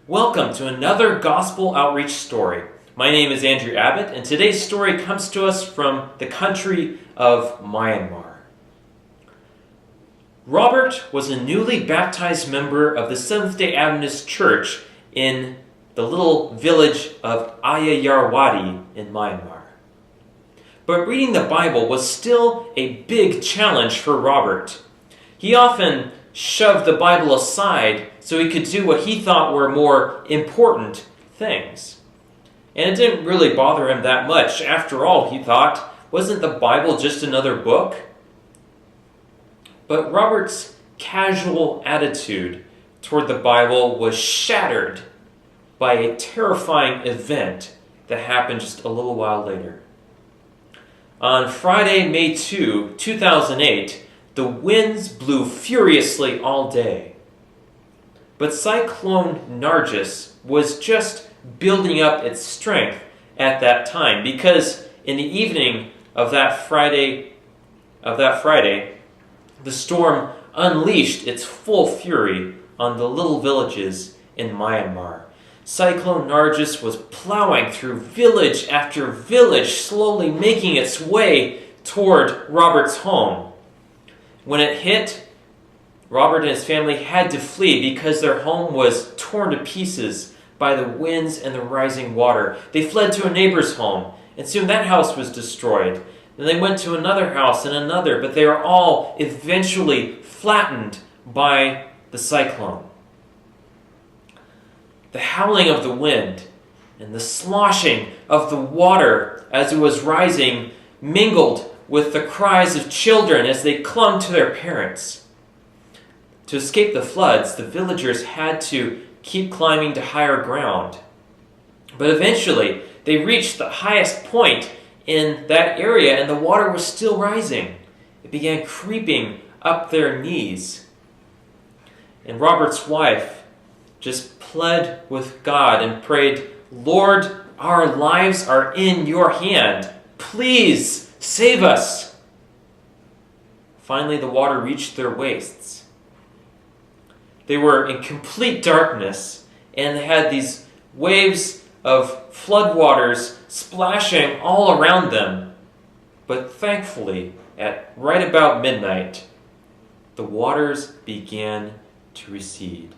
Welcome to another Gospel Outreach story. My name is Andrew Abbott, and today's story comes to us from the country of Myanmar. Robert was a newly baptized member of the Seventh-day Adventist Church in the little village of Ayeyarwady in Myanmar. But reading the Bible was still a big challenge for Robert. He often shoved the Bible aside so he could do what he thought were more important things. And it didn't really bother him that much. After all, he thought, wasn't the Bible just another book? But Robert's casual attitude toward the Bible was shattered by a terrifying event that happened just a little while later. On Friday, May 2, 2008, the winds blew furiously all day. But Cyclone Nargis was just building up its strength at that time, because in the evening of that Friday, the storm unleashed its full fury on the little villages in Myanmar. Cyclone Nargis was plowing through village after village, slowly making its way toward Robert's home. When it hit, Robert and his family had to flee because their home was torn to pieces by the winds and the rising water. They fled to a neighbor's home, and soon that house was destroyed. Then they went to another house and another, but they were all eventually flattened by the cyclone. The howling of the wind and the sloshing of the water as it was rising mingled with the cries of children as they clung to their parents. To escape the floods, the villagers had to keep climbing to higher ground. But eventually, they reached the highest point in that area, and the water was still rising. It began creeping up their knees. And Robert's wife just pled with God and prayed, "Lord, our lives are in your hand. Please save us." Finally, the water reached their waists. They were in complete darkness, and they had these waves of floodwaters splashing all around them. But thankfully, at right about midnight, the waters began to recede.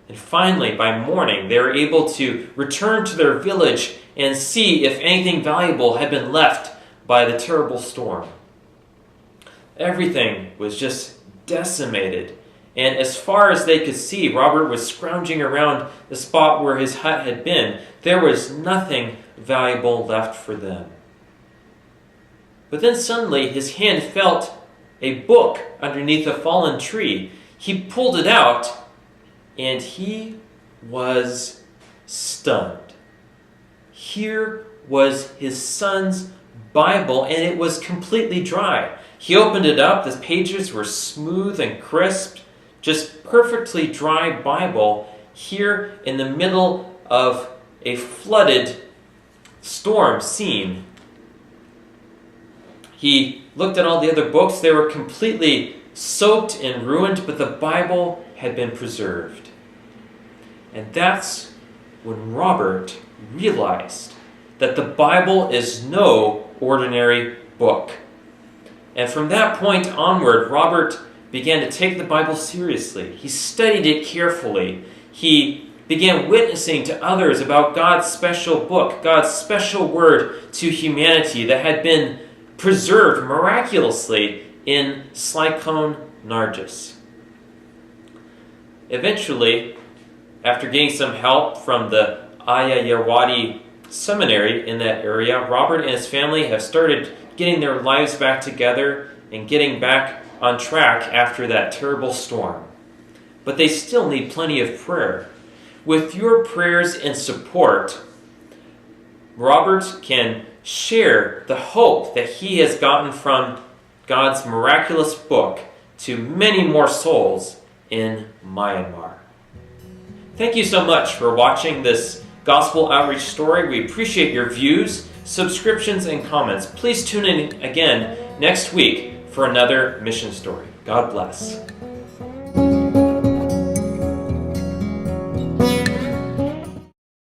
And finally, by morning, they were able to return to their village and see if anything valuable had been left by the terrible storm. Everything was just decimated. And as far as they could see, Robert was scrounging around the spot where his hut had been. There was nothing valuable left for them. But then suddenly his hand felt a book underneath a fallen tree. He pulled it out, and he was stunned. Here was his son's Bible, and it was completely dry. He opened it up. The pages were smooth and crisp. Just perfectly dry Bible here in the middle of a flooded storm scene. He looked at all the other books. They were completely soaked and ruined, but the Bible had been preserved. And that's when Robert realized that the Bible is no ordinary book. And from that point onward, Robert began to take the Bible seriously. He studied it carefully. He began witnessing to others about God's special book, God's special word to humanity that had been preserved miraculously in Cyclone Nargis. Eventually, after getting some help from the Ayeyarwady seminary in that area, Robert and his family have started getting their lives back together and getting back on track after that terrible storm. But they still need plenty of prayer. With your prayers and support, Robert can share the hope that he has gotten from God's miraculous book to many more souls in Myanmar. Thank you so much for watching this Gospel Outreach story. We appreciate your views, subscriptions, and comments. Please tune in again next week for another mission story. God bless.